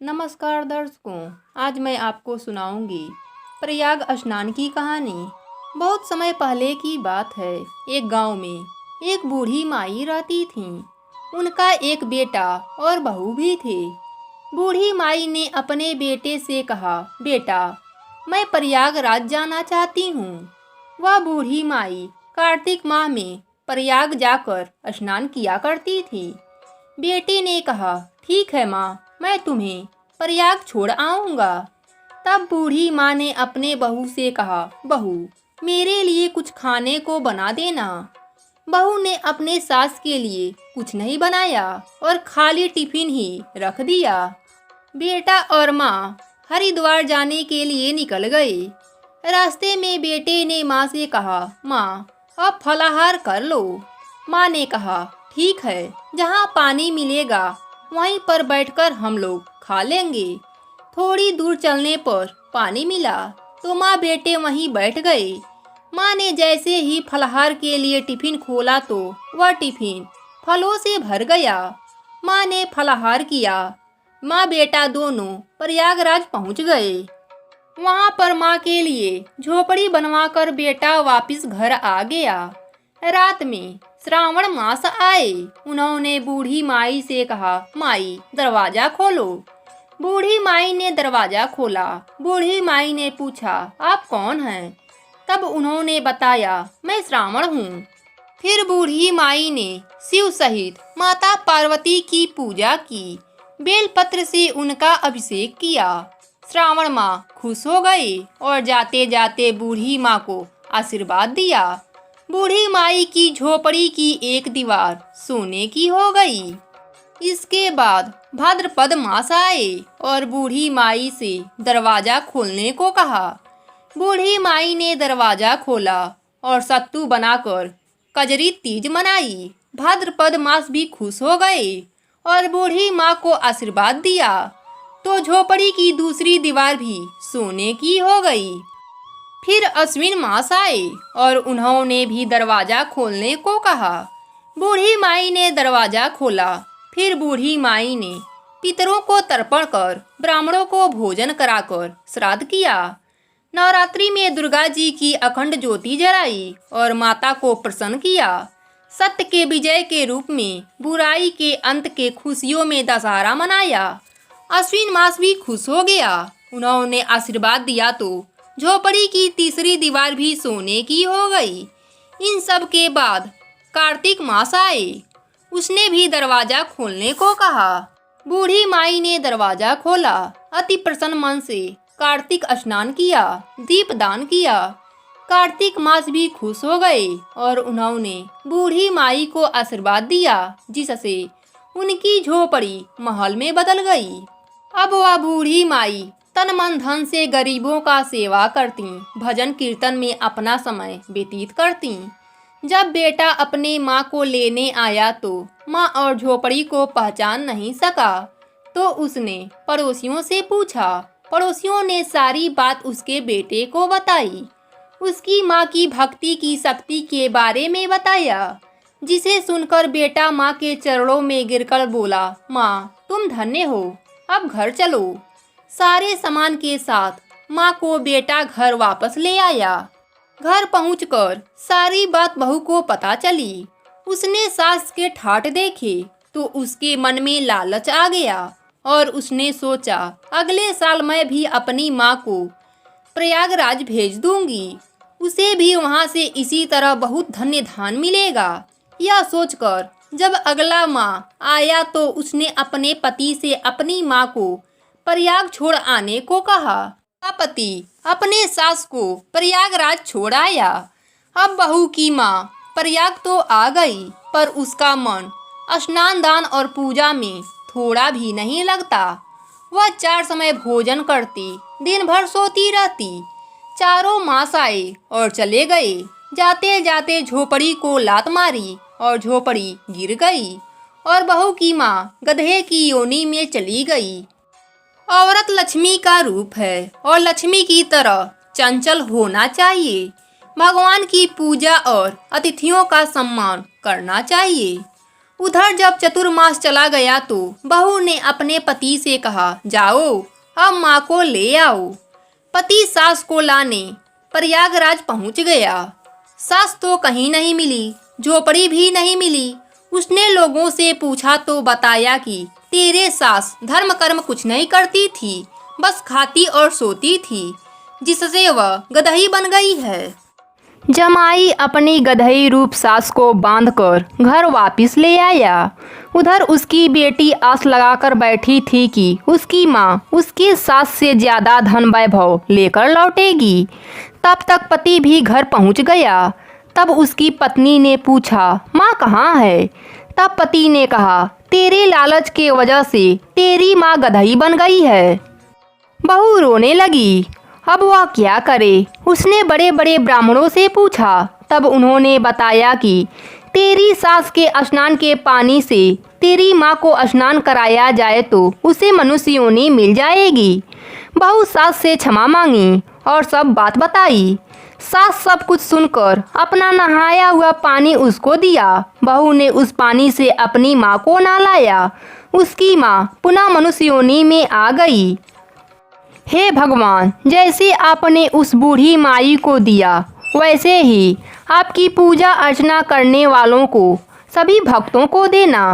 नमस्कार दर्शकों, आज मैं आपको सुनाऊंगी प्रयाग स्नान की कहानी। बहुत समय पहले की बात है। एक गांव में एक बूढ़ी माई रहती थी। उनका एक बेटा और बहू भी थे। बूढ़ी माई ने अपने बेटे से कहा, बेटा, मैं प्रयागराज जाना चाहती हूँ। वह बूढ़ी माई कार्तिक माह में प्रयाग जाकर स्नान किया करती थी। बेटे ने कहा, ठीक है माँ, मैं तुम्हें प्रयाग छोड़ आऊँगा। तब बूढ़ी माँ ने अपने बहू से कहा, बहू, मेरे लिए कुछ खाने को बना देना। बहू ने अपने सास के लिए कुछ नहीं बनाया और खाली टिफिन ही रख दिया। बेटा और माँ हरिद्वार जाने के लिए निकल गए। रास्ते में बेटे ने माँ से कहा, माँ, अब फलाहार कर लो। माँ ने कहा, ठीक है, जहाँ पानी मिलेगा वहीं पर बैठकर हम लोग खा लेंगे। थोड़ी दूर चलने पर पानी मिला तो माँ बेटे वहीं बैठ गए। माँ ने जैसे ही फलाहार के लिए टिफिन खोला तो वह टिफिन फलों से भर गया। माँ ने फलाहार किया। माँ बेटा दोनों प्रयागराज पहुँच गए। वहाँ पर माँ के लिए झोपड़ी बनवाकर बेटा वापस घर आ गया। रात में श्रावण मास आए। उन्होंने बूढ़ी माई से कहा, माई, दरवाजा खोलो। बूढ़ी माई ने दरवाजा खोला। बूढ़ी माई ने पूछा, आप कौन हैं? तब उन्होंने बताया, मैं श्रावण हूँ। फिर बूढ़ी माई ने शिव सहित माता पार्वती की पूजा की। बेलपत्र से उनका अभिषेक किया। श्रावण माँ खुश हो गई और जाते जाते बूढ़ी माँ को आशीर्वाद दिया। बूढ़ी माई की झोपड़ी की एक दीवार सोने की हो गई। इसके बाद भाद्रपद मास आए और बूढ़ी माई से दरवाजा खोलने को कहा। बूढ़ी माई ने दरवाजा खोला और सत्तू बनाकर कजरी तीज मनाई। भाद्रपद मास भी खुश हो गए और बूढ़ी माँ को आशीर्वाद दिया तो झोपड़ी की दूसरी दीवार भी सोने की हो गई। फिर अश्विन मास आए और उन्होंने भी दरवाजा खोलने को कहा। बूढ़ी माई ने दरवाजा खोला। फिर बूढ़ी माई ने पितरों को तर्पण कर ब्राह्मणों को भोजन कराकर श्राद्ध किया। नवरात्रि में दुर्गा जी की अखंड ज्योति जलाई और माता को प्रसन्न किया। सत्य के विजय के रूप में बुराई के अंत के खुशियों में दशहरा मनाया। अश्विन मास भी खुश हो गया। उन्होंने आशीर्वाद दिया तो झोपड़ी की तीसरी दीवार भी सोने की हो गई। इन सब के बाद कार्तिक मास आए। उसने भी दरवाजा खोलने को कहा। बूढ़ी माई ने दरवाजा खोला। अति प्रसन्न मन से कार्तिक स्नान किया, दीपदान किया। कार्तिक मास भी खुश हो गए और उन्होंने बूढ़ी माई को आशीर्वाद दिया, जिससे उनकी झोपड़ी महल में बदल गई। अब वह बूढ़ी माई तन मन धन से गरीबों का सेवा करती, भजन कीर्तन में अपना समय व्यतीत करती। जब बेटा अपने माँ को लेने आया तो माँ और झोपड़ी को पहचान नहीं सका तो उसने पड़ोसियों से पूछा। पड़ोसियों ने सारी बात उसके बेटे को बताई। उसकी माँ की भक्ति की शक्ति के बारे में बताया, जिसे सुनकर बेटा माँ के चरणों में गिरकर बोला, माँ, तुम धन्य हो, अब घर चलो। सारे सामान के साथ माँ को बेटा घर वापस ले आया। घर पहुंचकर सारी बात बहू को पता चली। उसने सास के ठाठ देखे तो उसके मन में लालच आ गया और उसने सोचा, अगले साल मैं भी अपनी माँ को प्रयागराज भेज दूंगी। उसे भी वहाँ से इसी तरह बहुत धन्य धान मिलेगा। यह सोचकर जब अगला माह आया तो उसने अपने पति से अपनी माँ को प्रयाग छोड़ आने को कहा। पति अपने सास को प्रयागराज छोड़ आया। अब बहू की माँ प्रयाग तो आ गई, पर उसका मन स्नान दान और पूजा में थोड़ा भी नहीं लगता। वह 4 समय भोजन करती, दिन भर सोती रहती। चारों मास आए और चले गए। जाते जाते झोपड़ी को लात मारी और झोपड़ी गिर गई और बहू की माँ गधे की योनि में चली गई। औरत लक्ष्मी का रूप है और लक्ष्मी की तरह चंचल होना चाहिए। भगवान की पूजा और अतिथियों का सम्मान करना चाहिए। उधर जब चतुर्मास चला गया तो बहू ने अपने पति से कहा, जाओ अब माँ को ले आओ। पति सास को लाने प्रयागराज पहुंच गया। सास तो कहीं नहीं मिली, झोपड़ी भी नहीं मिली। उसने लोगों से पूछा तो बताया कि तेरे सास धर्म कर्म कुछ नहीं करती थी, बस खाती और सोती थी, जिससे वह गदही बन गई है। जमाई अपनी गदही रूप सास को बांधकर घर वापस ले आया। उधर उसकी बेटी आस लगाकर बैठी थी कि उसकी माँ उसकी सास से ज़्यादा धन वैभव लेकर लौटेगी। तब तक पति भी घर पहुँच गया। तब उसकी पत्नी ने पूछा, माँ कहाँ है? तब पति ने कहा, तेरे लालच के वजह से तेरी माँ गदही बन गई है। बहू रोने लगी। अब वह क्या करे? उसने बड़े बड़े ब्राह्मणों से पूछा। तब उन्होंने बताया कि तेरी सास के स्नान के पानी से तेरी माँ को स्नान कराया जाए तो उसे मनुष्य योनि मिल जाएगी। बहू सास से क्षमा मांगी और सब बात बताई। सास सब कुछ सुनकर अपना नहाया हुआ पानी उसको दिया। बहू ने उस पानी से अपनी माँ को नहलाया। उसकी माँ पुनः मनुष्य योनि में आ गई। हे भगवान, जैसे आपने उस बूढ़ी माई को दिया वैसे ही आपकी पूजा अर्चना करने वालों को, सभी भक्तों को देना।